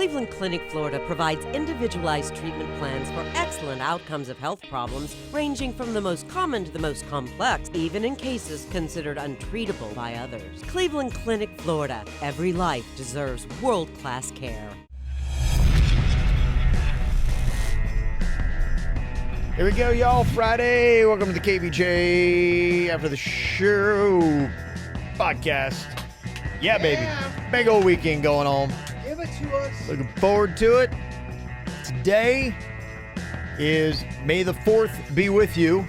Cleveland Clinic, Florida provides individualized treatment plans for excellent outcomes of health problems ranging from the most common to the most complex, even in cases considered untreatable by others. Cleveland Clinic, Florida. Every life deserves world-class care. Here we go, y'all. Friday. Welcome to the KVJ After the Show Podcast. Yeah, baby. Big old weekend going on. Give it to us. Looking forward to it. Today is May the 4th be with you.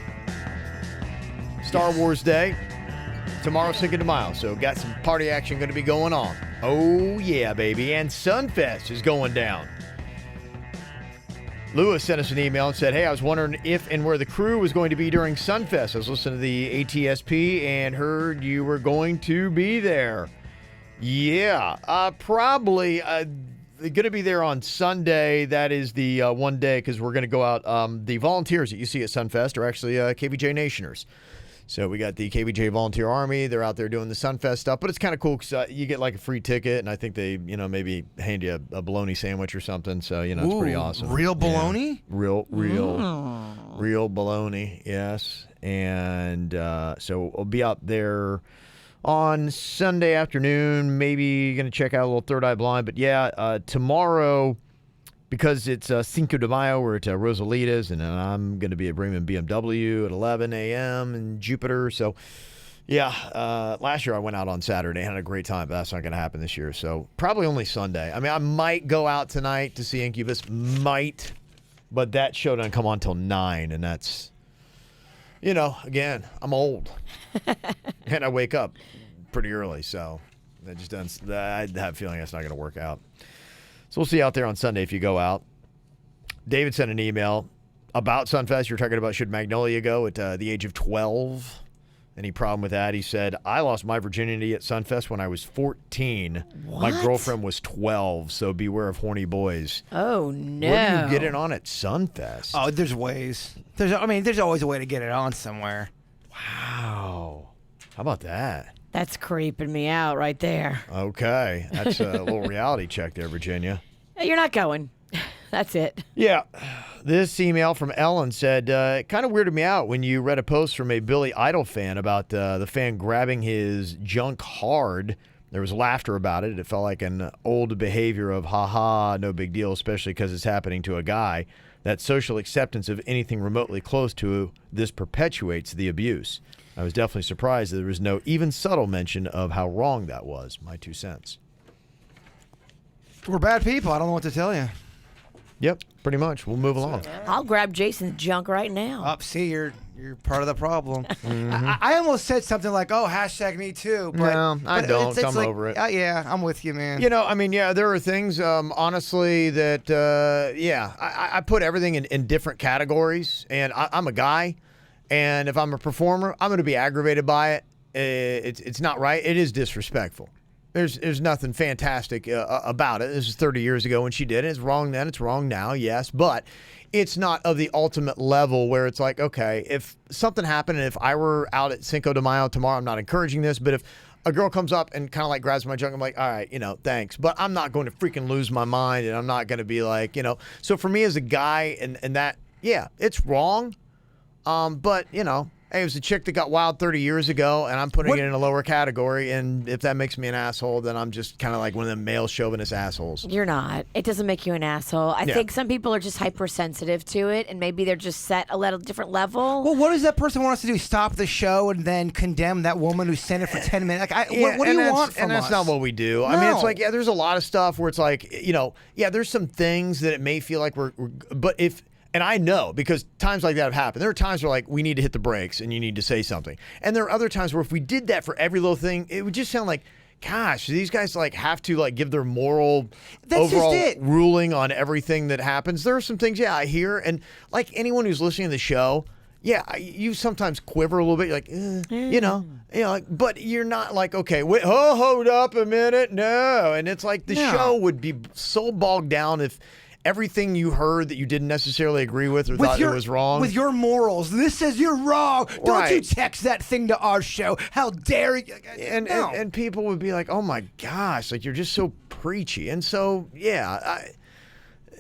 Star Wars Day. Tomorrow's Cinco de Mayo, so got some party action going to be going on. Oh, yeah, baby. And Sunfest is going down. Lewis sent us an email and said, hey, I was wondering if and where the crew was going to be during Sunfest. I was listening to the ATSP and heard you were going to be there. Yeah, probably going to be there on Sunday. That is the one day because we're going to go out. The volunteers that you see at Sunfest are actually KVJ Nationers. So we got the KVJ Volunteer Army. They're out there doing the Sunfest stuff. But it's kind of cool because you get like a free ticket. And I think they, maybe hand you a bologna sandwich or something. So, it's pretty awesome. Real bologna? Yeah. Real bologna, yes. And so we'll be out there on Sunday afternoon. Maybe going to check out a little Third Eye Blind. But, yeah, tomorrow, because it's Cinco de Mayo, we're at Rosalita's, and I'm going to be at Bremen BMW at 11 a.m. in Jupiter. So, yeah, last year I went out on Saturday. Had a great time, but that's not going to happen this year. So, probably only Sunday. I mean, I might go out tonight to see Incubus. Might. But that show doesn't come on till 9, and that's, again, I'm old. And I wake up pretty early, so that just doesn't, I have a feeling that's not going to work out. So we'll see you out there on Sunday if you go out. David sent an email about Sunfest. You're talking about should Magnolia go at the age of 12? Any problem with that? He said, I lost my virginity at Sunfest when I was 14. What? My girlfriend was 12, so beware of horny boys. Oh, no. What do you get it on at Sunfest? Oh, there's ways. There's always a way to get it on somewhere. Wow. How about that? That's creeping me out right there. Okay. That's a little reality check there, Virginia. You're not going. That's it. Yeah. This email from Ellen said, it kind of weirded me out when you read a post from a Billy Idol fan about the fan grabbing his junk hard. There was laughter about it. It felt like an old behavior of, ha-ha, no big deal, especially because it's happening to a guy. That social acceptance of anything remotely close to this perpetuates the abuse. I was definitely surprised that there was no even subtle mention of how wrong that was. My 2 cents. We're bad people. I don't know what to tell you. Yep, pretty much. We'll move along. I'll grab Jason's junk right now. See, you're part of the problem. Mm-hmm. I almost said something like, "Oh, hashtag me too." But, No, I don't. I'm like, over it. Yeah, I'm with you, man. There are things, honestly, that, I put everything in different categories, and I'm a guy, and if I'm a performer, I'm going to be aggravated by it. It's not right. It is disrespectful. There's nothing fantastic about it. This is 30 years ago when she did it. It's wrong then. It's wrong now, yes. But it's not of the ultimate level where it's like, okay, if something happened and if I were out at Cinco de Mayo tomorrow, I'm not encouraging this, but if a girl comes up and kind of like grabs my junk, I'm like, all right, thanks. But I'm not going to freaking lose my mind, and I'm not going to be like, So for me as a guy and that, yeah, it's wrong. But, hey, it was a chick that got wild 30 years ago, and I'm putting it in a lower category. And if that makes me an asshole, then I'm just kind of like one of them male chauvinist assholes. You're not. It doesn't make you an asshole. I think some people are just hypersensitive to it, and maybe they're just set a little different level. Well, what does that person want us to do? Stop the show and then condemn that woman who sent it for 10 minutes? What do you want from us? And that's not what we do. No. I mean, it's like, there's a lot of stuff where it's like, there's some things that it may feel like but if... And I know, because times like that have happened. There are times where, like, we need to hit the brakes and you need to say something. And there are other times where if we did that for every little thing, it would just sound like, gosh, these guys, like, have to, like, give their moral overall ruling on everything that happens. There are some things, I hear. And, like, anyone who's listening to the show, you sometimes quiver a little bit. You're like, but you're not like, okay, wait, hold up a minute. No. And it's like the show would be so bogged down if everything you heard that you didn't necessarily agree with or thought it was wrong. With your morals. This says you're wrong. Right. Don't you text that thing to our show. How dare you? And people would be like, oh my gosh, like you're just so preachy. And so, yeah,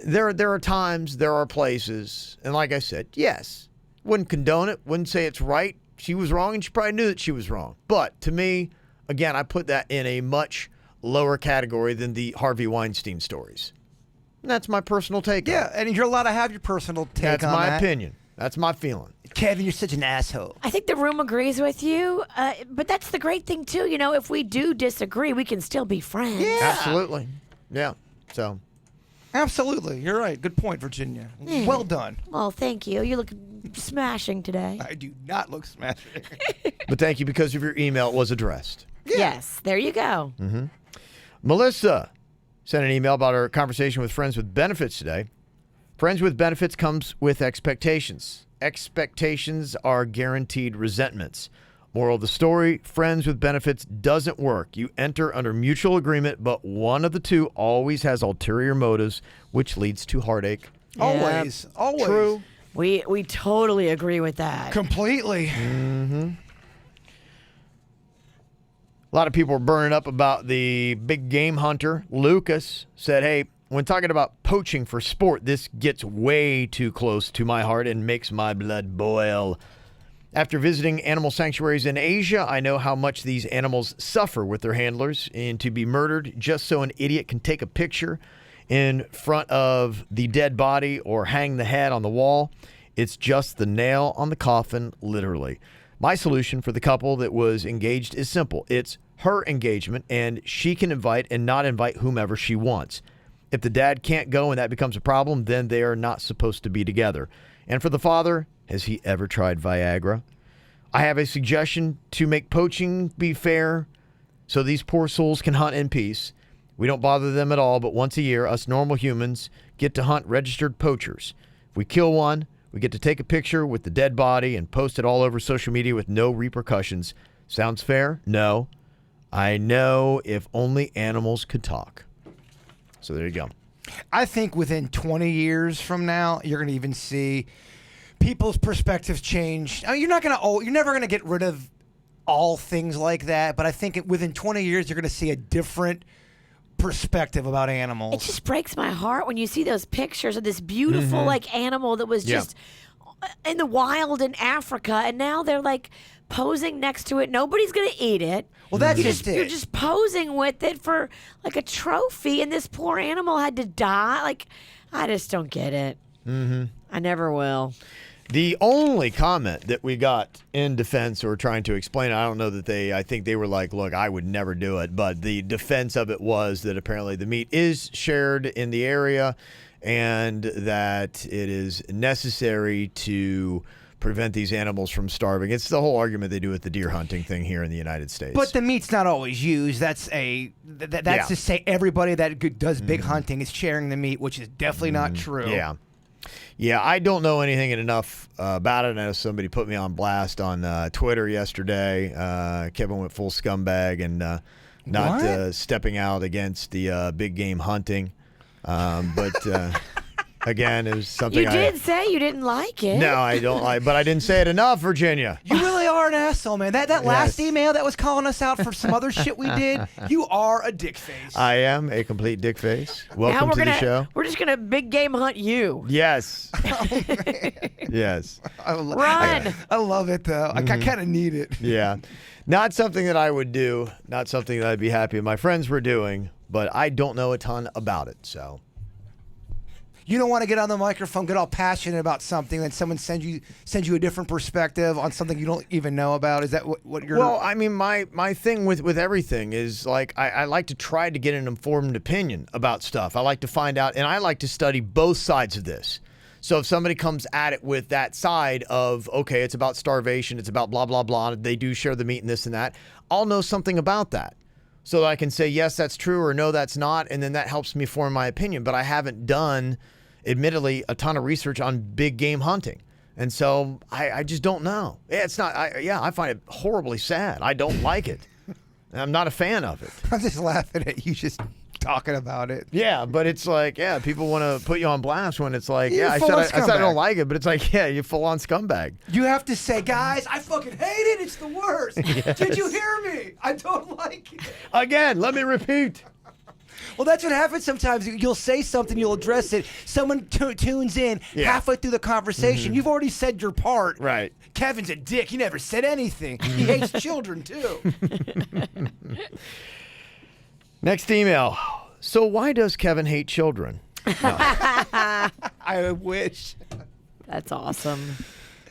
there are times, there are places, and like I said, yes, wouldn't condone it, wouldn't say it's right. She was wrong, and she probably knew that she was wrong. But to me, again, I put that in a much lower category than the Harvey Weinstein stories. And that's my personal take. Yeah, and you're allowed to have your personal take on that. That's my opinion. That's my feeling. Kevin, you're such an asshole. I think the room agrees with you, but that's the great thing, too. You know, if we do disagree, we can still be friends. Yeah. Absolutely. Yeah. So. Absolutely. You're right. Good point, Virginia. Well done. Well, thank you. You look smashing today. I do not look smashing. But thank you, because of your email, it was addressed. Yeah. Yes, there you go. Mm-hmm. Melissa sent an email about our conversation with Friends with Benefits today. Friends with Benefits comes with expectations. Expectations are guaranteed resentments. Moral of the story, Friends with Benefits doesn't work. You enter under mutual agreement, but one of the two always has ulterior motives, which leads to heartache. Always. Always. True. We totally agree with that. Completely. Mm-hmm. A lot of people were burning up about the big game hunter. Lucas said, hey, when talking about poaching for sport, this gets way too close to my heart and makes my blood boil. After visiting animal sanctuaries in Asia, I know how much these animals suffer with their handlers, and to be murdered just so an idiot can take a picture in front of the dead body or hang the head on the wall, it's just the nail on the coffin, literally. My solution for the couple that was engaged is simple. It's her engagement, and she can invite and not invite whomever she wants. If the dad can't go and that becomes a problem, then they are not supposed to be together. And for the father, has he ever tried Viagra? I have a suggestion to make poaching be fair so these poor souls can hunt in peace. We don't bother them at all, but once a year, us normal humans get to hunt registered poachers. If we kill one, we get to take a picture with the dead body and post it all over social media with no repercussions. Sounds fair? No. I know, if only animals could talk. So there you go. I think within 20 years from now, you're going to even see people's perspectives change. I mean, you're never going to get rid of all things like that, but I think within 20 years, you're going to see a different perspective about animals. It just breaks my heart when you see those pictures of this beautiful animal that was just in the wild in Africa, and now they're like posing next to it. Nobody's going to eat it. Well, that's just it. You're just posing with it for like a trophy, and this poor animal had to die. Like, I just don't get it. Mm-hmm. I never will. The only comment that we got in defense or trying to explain, I don't know that I think they were like, look, I would never do it. But the defense of it was that apparently the meat is shared in the area and that it is necessary to prevent these animals from starving. It's the whole argument they do with the deer hunting thing here in the United States. But the meat's not always used. That's to say everybody that does big hunting is sharing the meat, which is definitely not true. Yeah. Yeah, I don't know anything enough about it. I know somebody put me on blast on Twitter yesterday. Kevin went full scumbag and not stepping out against the big game hunting. But again, it was something you did say you didn't like it. No, I don't like, but I didn't say it enough, Virginia. You really are an asshole, man. That last email that was calling us out for some other shit we did, you are a dick face. I am a complete dick face. Welcome to the show. We're just going to big game hunt you. Yes. Oh, man. Yes. Run. I love it, though. I kind of need it. Yeah. Not something that I would do, not something that I'd be happy if my friends were doing, but I don't know a ton about it, so. You don't want to get on the microphone, get all passionate about something, then someone sends you a different perspective on something you don't even know about. Is that what you're? Well, I mean, my thing with everything is like I like to try to get an informed opinion about stuff. I like to find out, and I like to study both sides of this. So if somebody comes at it with that side of, okay, it's about starvation, it's about blah, blah, blah, they do share the meat and this and that, I'll know something about that. So that I can say, yes, that's true, or no, that's not, and then that helps me form my opinion. But I haven't done, admittedly, a ton of research on big game hunting. And so I just don't know. It's not, I find it horribly sad. I don't like it. I'm not a fan of it. I'm just laughing at you just talking about it. Yeah, but it's like, people want to put you on blast when it's like, I said I don't like it, but it's like, you full on scumbag. You have to say, guys, I fucking hate it. It's the worst. Yes. Did you hear me? I don't like it. Again, let me repeat. Well, that's what happens sometimes. You'll say something, you'll address it. Someone tunes in halfway through the conversation. You've already said your part. Right. Kevin's a dick. He never said anything. He hates children, too. Next email. So why does Kevin hate children? I wish. That's awesome.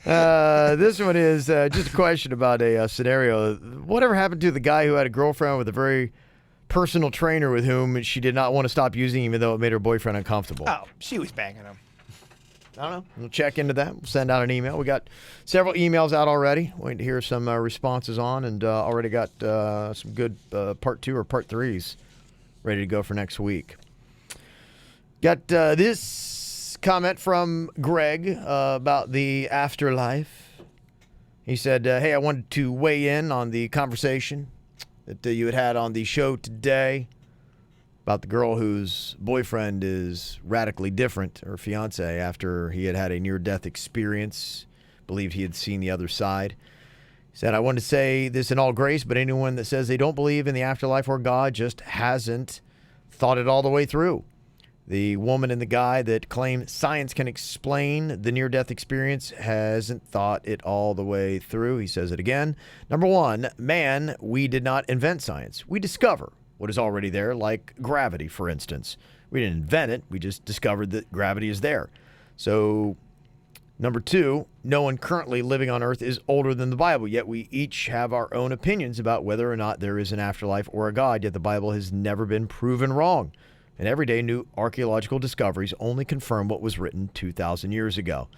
This one is just a question about a scenario. Whatever happened to the guy who had a girlfriend with a very personal trainer with whom she did not want to stop using, even though it made her boyfriend uncomfortable? Oh, she was banging him. I don't know. We'll check into that. We'll send out an email. We got several emails out already. Waiting to hear some responses on, and already got some good part 2 or part 3s ready to go for next week. Got this comment from Greg about the afterlife. He said, hey, I wanted to weigh in on the conversation that you had on the show today about the girl whose boyfriend is radically different, her fiance, after he had a near-death experience, believed he had seen the other side. He said, I want to say this in all grace, but anyone that says they don't believe in the afterlife or God just hasn't thought it all the way through. The woman and the guy that claim science can explain the near-death experience hasn't thought it all the way through. He says it again. Number one, man, we did not invent science. We discover what is already there, like gravity, for instance. We didn't invent it. We just discovered that gravity is there. So, number two, no one currently living on Earth is older than the Bible, yet we each have our own opinions about whether or not there is an afterlife or a God, yet the Bible has never been proven wrong. And every day, new archaeological discoveries only confirm what was written 2,000 years ago.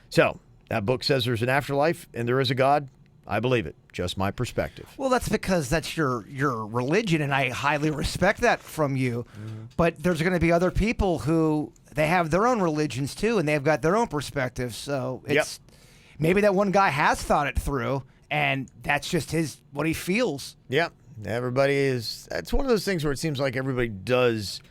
So, that book says there's an afterlife and there is a God. I believe it. Just my perspective. Well, that's because that's your religion, and I highly respect that from you. Mm-hmm. But there's going to be other people who they have their own religions too, and they've got their own perspectives. So it's maybe that one guy has thought it through, and that's just what he feels. Yep. Everybody is. It's one of those things where it seems like everybody does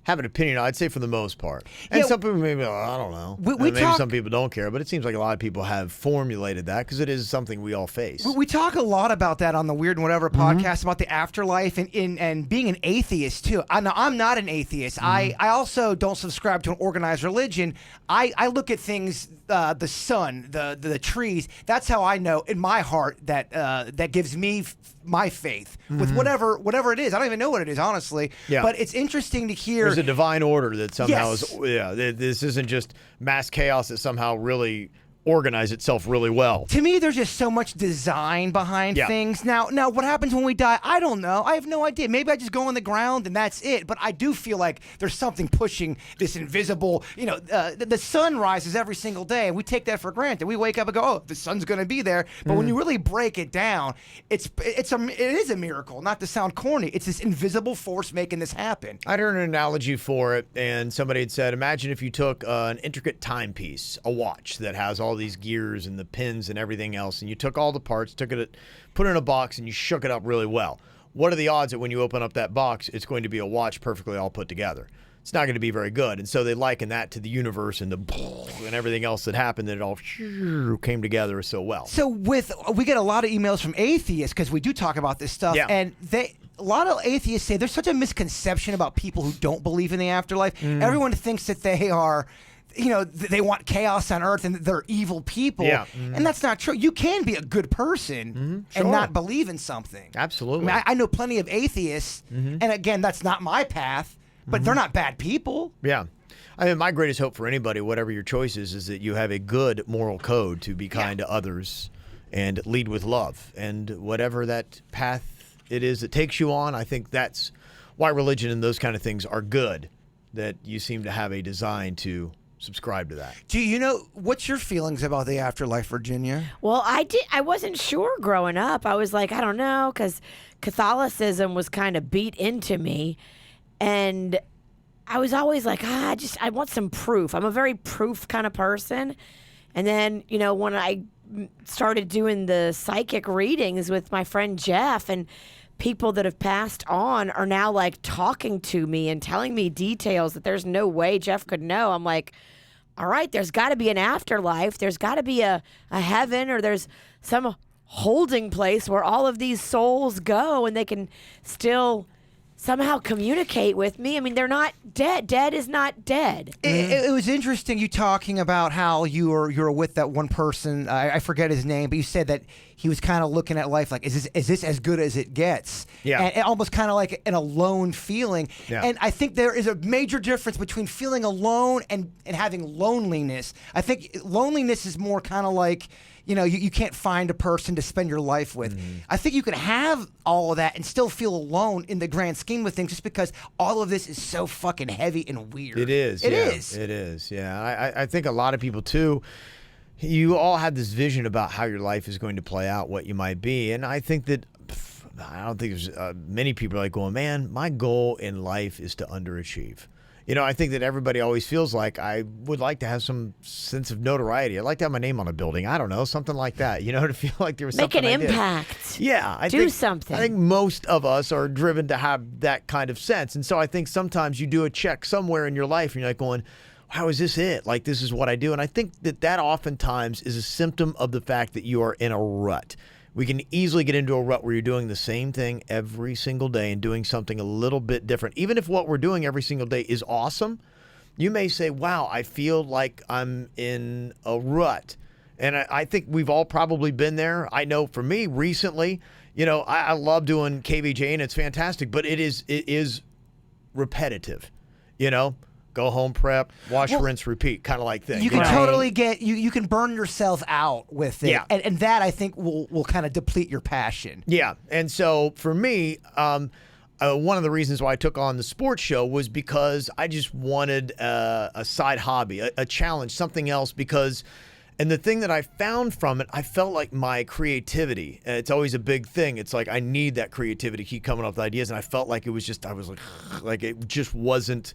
have an opinion, I'd say, for the most part. And some people maybe, I don't know. Maybe some people don't care, but it seems like a lot of people have formulated that because it is something we all face. We talk a lot about that on the Weird and Whatever podcast, about the afterlife and being an atheist, too. I'm not an atheist. I also don't subscribe to an organized religion. I look at things, the sun, the trees. That's how I know in my heart that gives me my faith with whatever it is. I don't even know what it is, honestly. Yeah. But it's interesting to hear. There's a divine order that somehow is. Yeah. This isn't just mass chaos that somehow really organize itself really well. To me, there's just so much design behind things. Now, what happens when we die? I don't know. I have no idea. Maybe I just go on the ground and that's it. But I do feel like there's something pushing this invisible. The sun rises every single day, and we take that for granted. We wake up and go, "Oh, the sun's going to be there." But when you really break it down, it is a miracle. Not to sound corny, it's this invisible force making this happen. I heard an analogy for it, and somebody had said, "Imagine if you took an intricate timepiece, a watch that has all these gears and the pins and everything else, and you took all the parts, put it in a box, and you shook it up really well. What are the odds that when you open up that box, it's going to be a watch perfectly all put together? It's not going to be very good." And so they liken that to the universe and and everything else that happened, that it all came together so well. So we get a lot of emails from atheists because we do talk about this stuff, and a lot of atheists say there's such a misconception about people who don't believe in the afterlife. Everyone thinks that they are, they want chaos on Earth and they're evil people. Yeah. And that's not true. You can be a good person and not believe in something. Absolutely. I know plenty of atheists, and again, that's not my path, but they're not bad people. Yeah. I mean, my greatest hope for anybody, whatever your choice is that you have a good moral code to be kind to others and lead with love. And whatever that path it is that takes you on, I think that's why religion and those kind of things are good, that you seem to have a design to subscribe to that. Do you know, what's your feelings about the afterlife, Virginia? Well, I wasn't sure growing up. I was like, I don't know, because Catholicism was kind of beat into me. And I was always like, I want some proof. I'm a very proof kind of person. And then, when I started doing the psychic readings with my friend Jeff, and people that have passed on are now like talking to me and telling me details that there's no way Jeff could know. I'm like, all right, there's got to be an afterlife. There's got to be a heaven, or there's some holding place where all of these souls go and they can still somehow communicate with me. I mean, they're not dead. Dead is not dead. It was interesting you talking about how you were with that one person. I forget his name, but you said that he was kind of looking at life like, is this as good as it gets? Yeah. And almost kind of like an alone feeling. Yeah. And I think there is a major difference between feeling alone and having loneliness. I think loneliness is more kind of like, you can't find a person to spend your life with. I think you can have all of that and still feel alone in the grand scheme of things, just because all of this is so fucking heavy and weird. It is. It yeah. is. It is. Yeah. I think a lot of people too. You all have this vision about how your life is going to play out, what you might be, and I think that I don't think there's many people are like going, man, my goal in life is to underachieve. I think that everybody always feels like I would like to have some sense of notoriety. I'd like to have my name on a building. I don't know, something like that. To feel like there was Make something an I did. impact. Yeah, I Do think, something. I think most of us are driven to have that kind of sense, and so I think sometimes you do a check somewhere in your life, and you're like going, how is this it? Like, this is what I do. And I think that oftentimes is a symptom of the fact that you are in a rut. We can easily get into a rut where you're doing the same thing every single day and doing something a little bit different. Even if what we're doing every single day is awesome, you may say, wow, I feel like I'm in a rut. And I think we've all probably been there. I know for me recently, I love doing KVJ and it's fantastic, but it is repetitive, Go home, prep, wash, rinse, repeat, kind of like thing. You can Right. totally get you can burn yourself out with it, Yeah. and that I think will kind of deplete your passion. Yeah, and so for me, one of the reasons why I took on the sports show was because I just wanted a side hobby, a challenge, something else. And the thing that I found from it, I felt like my creativity. It's always a big thing. It's like I need that creativity to keep coming up with ideas, and I felt like it was just I was like it just wasn't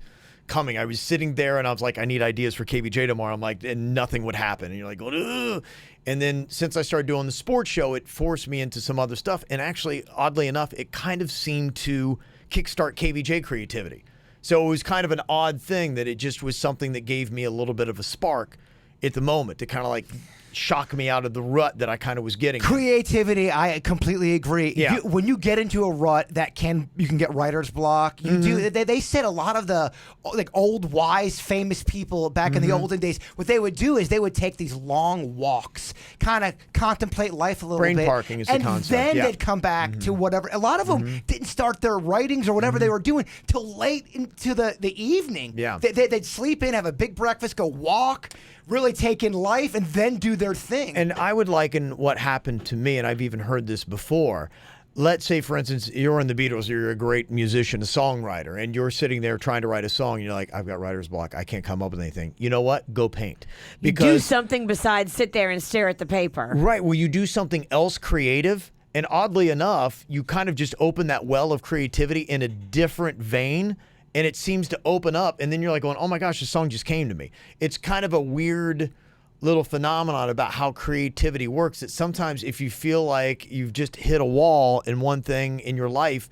coming. I was sitting there and I was like, I need ideas for KVJ tomorrow. I'm like, and nothing would happen. And you're like, ugh. And then since I started doing the sports show, it forced me into some other stuff. And actually, oddly enough, it kind of seemed to kickstart KVJ creativity. So it was kind of an odd thing that it just was something that gave me a little bit of a spark at the moment to kind of like shock me out of the rut that I kind of was getting. Creativity, I completely agree. Yeah. When you get into a rut, you can get writer's block. You do. They said a lot of the like old wise famous people back in the olden days, what they would do is they would take these long walks, kind of contemplate life a little Brain bit. parking is the concept, And then yeah. they'd come back to whatever. A lot of them didn't start their writings or whatever they were doing till late into the evening. Yeah. They'd sleep in, have a big breakfast, go walk, really take in life, and then do their thing. And I would liken what happened to me, and I've even heard this before. Let's say, for instance, you're in the Beatles, you're a great musician, a songwriter, and you're sitting there trying to write a song, and you're like, I've got writer's block. I can't come up with anything. You know what? Go paint. Do something besides sit there and stare at the paper. Right. Well, you do something else creative, and oddly enough, you kind of just open that well of creativity in a different vein, and it seems to open up, and then you're like going, oh my gosh, the song just came to me. It's kind of a weird little phenomenon about how creativity works, that sometimes if you feel like you've just hit a wall in one thing in your life,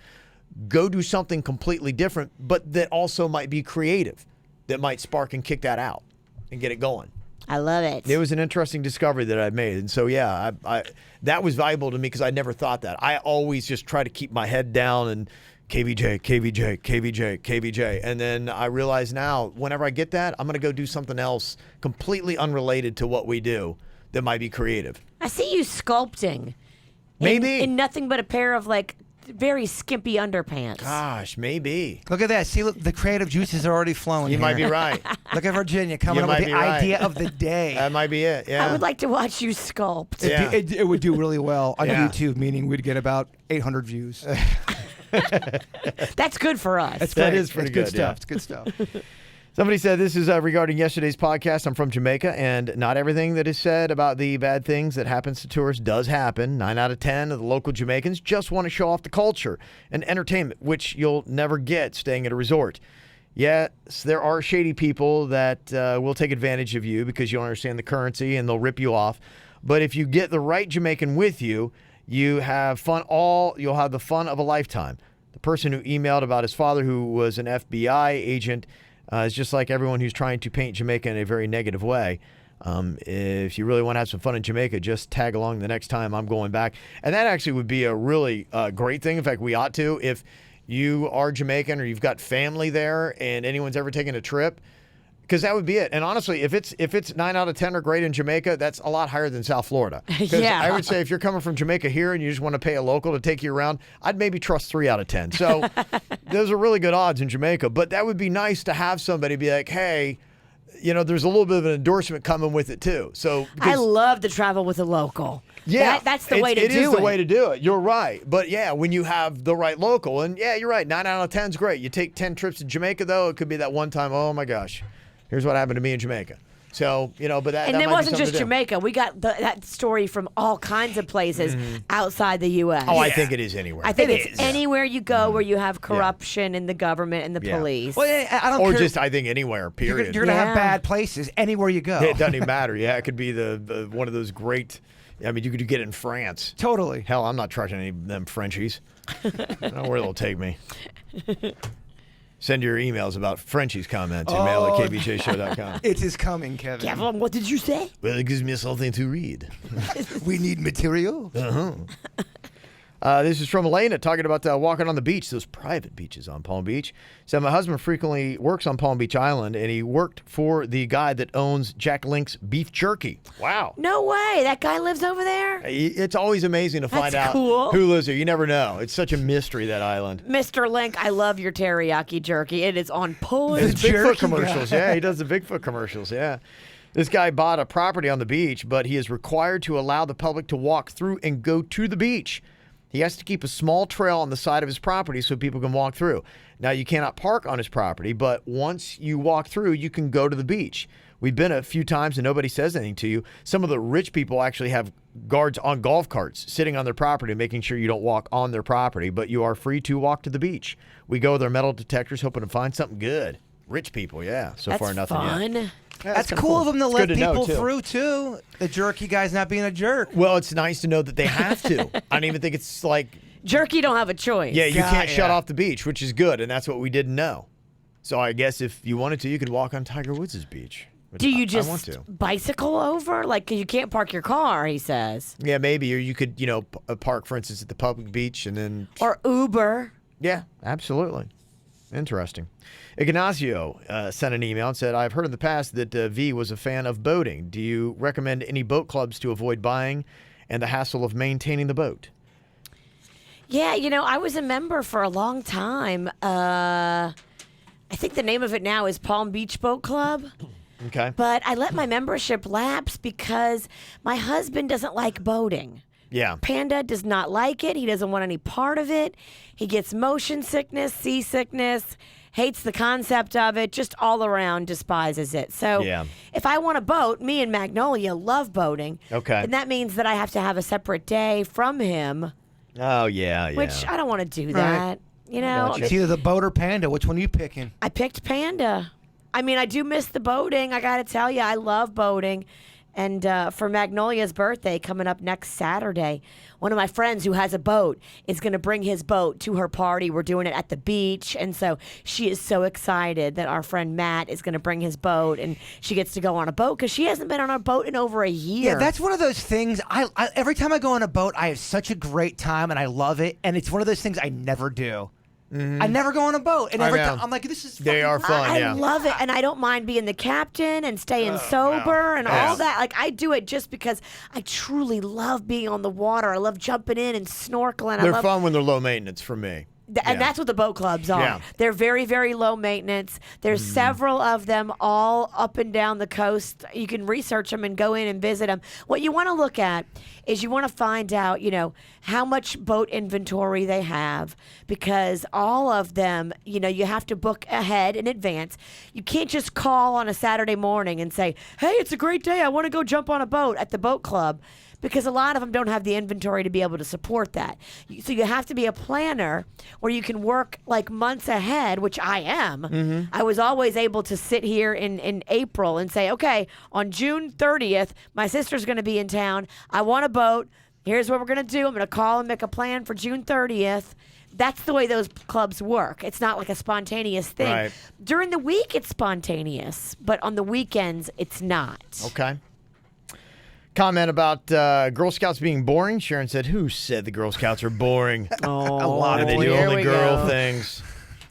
go do something completely different, but that also might be creative, that might spark and kick that out and get it going. I love it. It was an interesting discovery that I made. And so, yeah, I that was valuable to me because I never thought that. I always just try to keep my head down and KVJ, KVJ, KVJ, KVJ. And then I realize now, whenever I get that, I'm going to go do something else completely unrelated to what we do that might be creative. I see you sculpting. Maybe. In nothing but a pair of like very skimpy underpants. Gosh, maybe. Look at that. See, look, the creative juices are already flowing. You here. might be right. Look at Virginia coming You up with might the be right. idea of the day. That might be it. Yeah. I would like to watch you sculpt. Yeah. It would do really well on Yeah. YouTube, meaning we'd get about 800 views. That's good for us. That's That great. is pretty It's good, yeah. stuff. It's good stuff. Somebody said this is regarding yesterday's podcast. I'm from Jamaica, and not everything that is said about the bad things that happens to tourists does happen. 9 out of 10 of the local Jamaicans just want to show off the culture and entertainment, which you'll never get staying at a resort. Yes, there are shady people that will take advantage of you because you don't understand the currency, and they'll rip you off. But if you get the right Jamaican with you, you have fun. You'll have the fun of a lifetime. The person who emailed about his father, who was an FBI agent, is just like everyone who's trying to paint Jamaica in a very negative way. If you really want to have some fun in Jamaica, just tag along the next time I'm going back. And that actually would be a really great thing. In fact, we ought to. you are Jamaican or you've got family there and anyone's ever taken a trip, because that would be it. And honestly, if it's 9 out of 10 are great in Jamaica, that's a lot higher than South Florida. Yeah. I would say if you're coming from Jamaica here and you just want to pay a local to take you around, I'd maybe trust 3 out of 10. So those are really good odds in Jamaica. But that would be nice to have somebody be like, hey, there's a little bit of an endorsement coming with it too. So I love to travel with a local. Yeah, that's the way to do it. It is the way to do it. You're right. But yeah, when you have the right local, and yeah, you're right. 9 out of 10 is great. You take 10 trips to Jamaica though, it could be that one time. Oh my gosh. Here's what happened to me in Jamaica. So, but that And that it might be wasn't something just to do. Jamaica. We got that story from all kinds of places outside the U.S. Oh, I think it is anywhere. I think it's anywhere you go where you have corruption in the government and the police. Well, I don't Or care. just, I think, anywhere, period. You're going to have Yeah. bad places anywhere you go. It doesn't even matter. Yeah, it could be the one of those great, I mean, you could get it in France. Totally. Hell, I'm not trusting any of them Frenchies. I don't know where they'll take me. Send your emails about Frenchies comment to mail at kvjshow.com. It is coming, Kevin. Kevin, what did you say? Well, it gives me something to read. We need material. This is from Elena talking about walking on the beach, those private beaches on Palm Beach. So my husband frequently works on Palm Beach Island, and he worked for the guy that owns Jack Link's Beef Jerky. Wow. No way. That guy lives over there? It's always amazing to find That's out cool. who lives there. You never know. It's such a mystery, that island. Mr. Link, I love your teriyaki jerky. It is on point. His Bigfoot jerky commercials. guy. Yeah, he does the Bigfoot commercials. Yeah. This guy bought a property on the beach, but he is required to allow the public to walk through and go to the beach. He has to keep a small trail on the side of his property so people can walk through. Now, you cannot park on his property, but once you walk through, you can go to the beach. We've been a few times and nobody says anything to you. Some of the rich people actually have guards on golf carts sitting on their property, making sure you don't walk on their property, but you are free to walk to the beach. We go with our metal detectors hoping to find something good. Rich people, yeah. So That's far, nothing fun. yet. Yeah, That's kinda cool of them to It's let good know, people too. through, too. The jerky guy's not being a jerk. Well, it's nice to know that they have to. I don't even think it's like, Jerky don't have a choice. yeah, you Yeah, can't shut yeah. off the beach, which is good, and that's what we didn't know. So I guess if you wanted to, you could walk on Tiger Woods' beach. which Do you I just want to. bicycle over? Like, 'cause you can't park your car, he says. Yeah, maybe. Or you could, park, for instance, at the public beach and then. Or Uber. Yeah, absolutely. Interesting. Ignacio sent an email and said, I've heard in the past that V was a fan of boating. Do you recommend any boat clubs to avoid buying and the hassle of maintaining the boat? Yeah, I was a member for a long time. I think the name of it now is Palm Beach Boat Club. Okay. But I let my membership lapse because my husband doesn't like boating. Yeah. Panda does not like it. He doesn't want any part of it. He gets motion sickness, seasickness, hates the concept of it, just all around despises it. So Yeah. if I want a boat, me and Magnolia love boating. Okay. And that means that I have to have a separate day from him, Oh, yeah. which I don't want to do Right. that. It's either the boat or Panda. Which one are you picking? I picked Panda. I mean, I do miss the boating. I got to tell you, I love boating. And for Magnolia's birthday coming up next Saturday, one of my friends who has a boat is going to bring his boat to her party. We're doing it at the beach. And so she is so excited that our friend Matt is going to bring his boat and she gets to go on a boat because she hasn't been on a boat in over a year. Yeah, that's one of those things. I every time I go on a boat, I have such a great time and I love it. And it's one of those things I never do. I never go on a boat, and I every know. time I'm like, "This is." They fucking are fun. I yeah. love it, and I don't mind being the captain and staying sober and Yeah. all that. Like, I do it just because I truly love being on the water. I love jumping in and snorkeling. They're I love fun when they're low maintenance for me. And that's what the boat clubs are. Yeah. They're very, very low maintenance. There's several of them all up and down the coast. You can research them and go in and visit them. What you want to look at is you want to find out, how much boat inventory they have, because all of them, you have to book ahead in advance. You can't just call on a Saturday morning and say, hey, it's a great day. I want to go jump on a boat at the boat club. Because a lot of them don't have the inventory to be able to support that. So you have to be a planner where you can work like months ahead, which I am. I was always able to sit here in April and say, okay, on June 30th, my sister's going to be in town. I want a boat. Here's what we're going to do. I'm going to call and make a plan for June 30th. That's the way those clubs work. It's not like a spontaneous thing. Right. During the week, it's spontaneous, but on the weekends, it's not. Okay. Comment about Girl Scouts being boring. Sharon said, "Who said the Girl Scouts are boring? Oh, A lot of They do here only we girl go. things."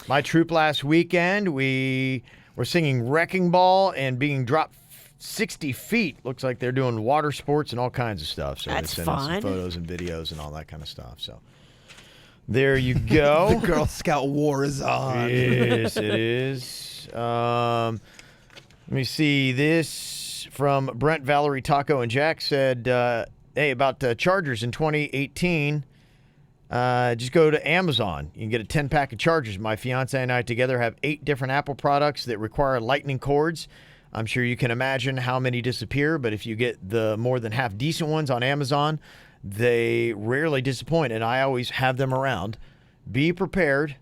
My troop last weekend, we were singing Wrecking Ball and being dropped 60 feet. Looks like they're doing water sports and all kinds of stuff. So That's they sent us fun. some photos and videos and all that kind of stuff. So there you go. The Girl Scout war is on. Yes, it is. Let me see. This from Brent, Valerie, Taco, and Jack said, hey, about chargers in 2018, just go to Amazon. You can get a 10-pack of chargers. My fiance and I together have 8 different Apple products that require lightning cords. I'm sure you can imagine how many disappear, but if you get the more than half decent ones on Amazon, they rarely disappoint, and I always have them around. Be prepared.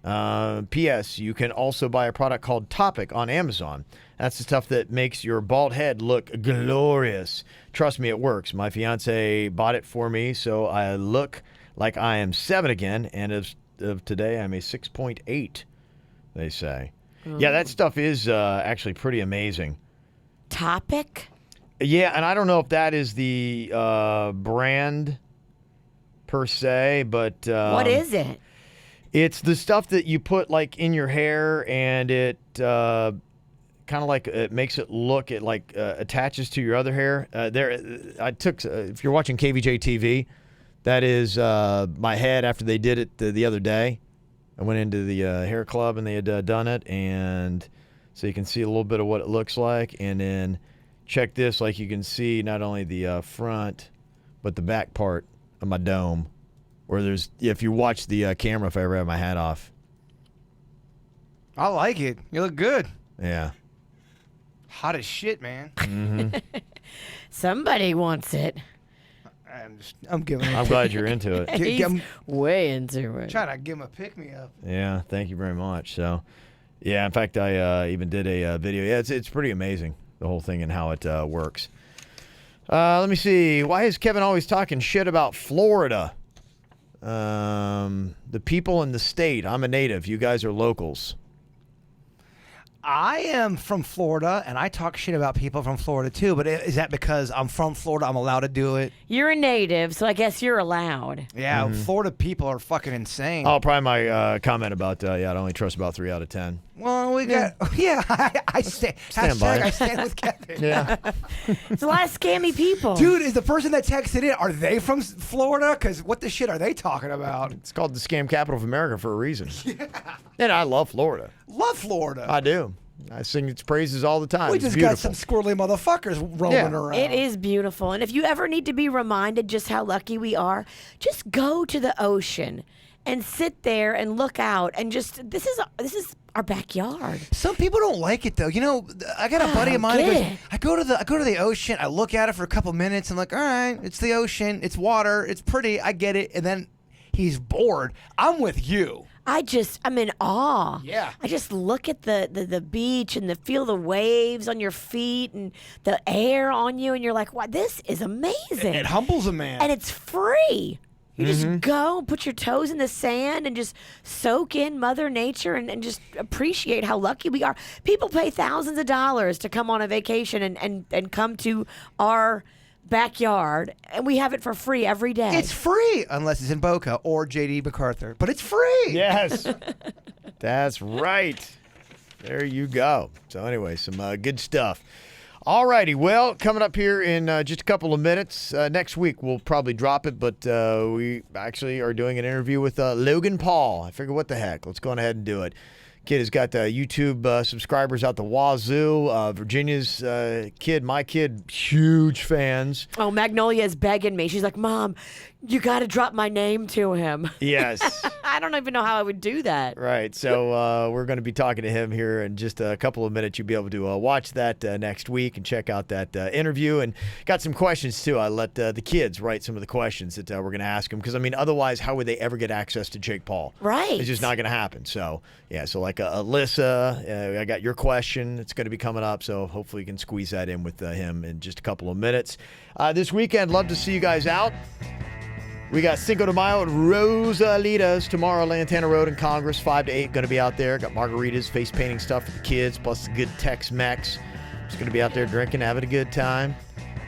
P.S. You can also buy a product called Topic on Amazon. That's the stuff that makes your bald head look glorious. Trust me, it works. My fiance bought it for me, so I look like I am 7 again, and as of today, I'm a 6.8, they say. Yeah, that stuff is actually pretty amazing. Topic? Yeah, and I don't know if that is the brand per se, but... What is it? It's the stuff that you put like in your hair, and it kind of like it makes it look, it like attaches to your other hair. If you're watching KVJ TV, that is my head after they did it the other day. I went into the hair club and they had done it, and so you can see a little bit of what it looks like. And then check this, like you can see not only the front, but the back part of my dome. Or if you watch the camera, if I ever have my hat off. I like it. You look good. Yeah. Hot as shit, man. Somebody wants it. I'm giving it. I'm glad you're into it. He's I'm way into it. trying to give him a pick-me-up. Yeah, thank you very much. So, yeah, in fact, I even did a video. Yeah, it's pretty amazing, the whole thing and how it works. Let me see. Why is Kevin always talking shit about Florida? The people in the state. I'm a native. You guys are locals. I am from Florida, and I talk shit about people from Florida, too. But is that because I'm from Florida, I'm allowed to do it? You're a native, so I guess you're allowed. Yeah, Florida people are fucking insane. Oh, probably my comment about, I'd only trust about 3 out of 10. Well, we got... Yeah, I stand by it. I stand with Kevin. Yeah. It's a lot of scammy people. Dude, is the person that texted in, are they from Florida? Because what the shit are they talking about? It's called the scam capital of America for a reason. Yeah. And I love Florida. Love Florida. I do. I sing its praises all the time. We It's just beautiful. got some squirrely motherfuckers roaming around. It is beautiful. And if you ever need to be reminded just how lucky we are, just go to the ocean and sit there and look out and just this is our backyard. Some people don't like it though. You know, I got a buddy of mine who get goes, it. I go to the ocean, I look at it for a couple minutes, I'm like, all right, it's the ocean, it's water, it's pretty, I get it, and then he's bored. I'm with you. I'm in awe. Yeah. I just look at the beach and feel the waves on your feet and the air on you, and you're like, wow, this is amazing. It humbles a man. And it's free. You just go, put your toes in the sand, and just soak in Mother Nature and just appreciate how lucky we are. People pay thousands of dollars to come on a vacation and come to our backyard, and we have it for free every day. It's free, unless it's in Boca or J.D. MacArthur. But it's free. Yes. That's right. There you go. So anyway, some good stuff. All righty. Well, coming up here in just a couple of minutes. Next week, we'll probably drop it, but we actually are doing an interview with Logan Paul. I figured, what the heck? Let's go on ahead and do it. Kid has got YouTube subscribers out the wazoo. Virginia's kid, my kid, huge fans. Oh, Magnolia is begging me. She's like, Mom, you got to drop my name to him. Yes. I don't even know how I would do that. Right. So we're going to be talking to him here in just a couple of minutes. You'll be able to watch that next week and check out that interview. And got some questions, too. I let the kids write some of the questions that we're going to ask them. Because, I mean, otherwise, how would they ever get access to Jake Paul? Right. It's just not going to happen. So, yeah. So, like Alyssa, I got your question. It's going to be coming up. So, hopefully, you can squeeze that in with him in just a couple of minutes. This weekend, love to see you guys out. We got Cinco de Mayo at Rosalitas tomorrow, Lantana Road in Congress, 5 to 8. Going to be out there. Got margaritas, face painting stuff for the kids, plus good Tex-Mex. Just going to be out there drinking, having a good time.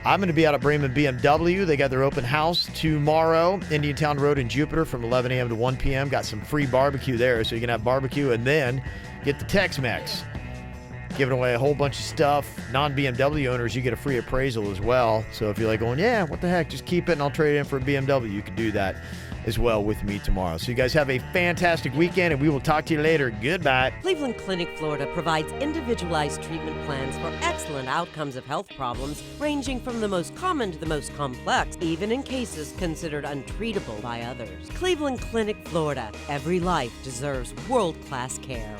I'm going to be out at Bremen BMW. They got their open house tomorrow, Indiantown Road in Jupiter from 11 a.m. to 1 p.m. Got some free barbecue there, so you can have barbecue and then get the Tex-Mex. Giving away a whole bunch of stuff. Non-BMW owners, you get a free appraisal as well. So if you're like going, yeah, what the heck, just keep it and I'll trade it in for a BMW, you can do that as well with me tomorrow. So you guys have a fantastic weekend, and we will talk to you later. Goodbye. Cleveland Clinic, Florida provides individualized treatment plans for excellent outcomes of health problems, ranging from the most common to the most complex, even in cases considered untreatable by others. Cleveland Clinic, Florida. Every life deserves world-class care.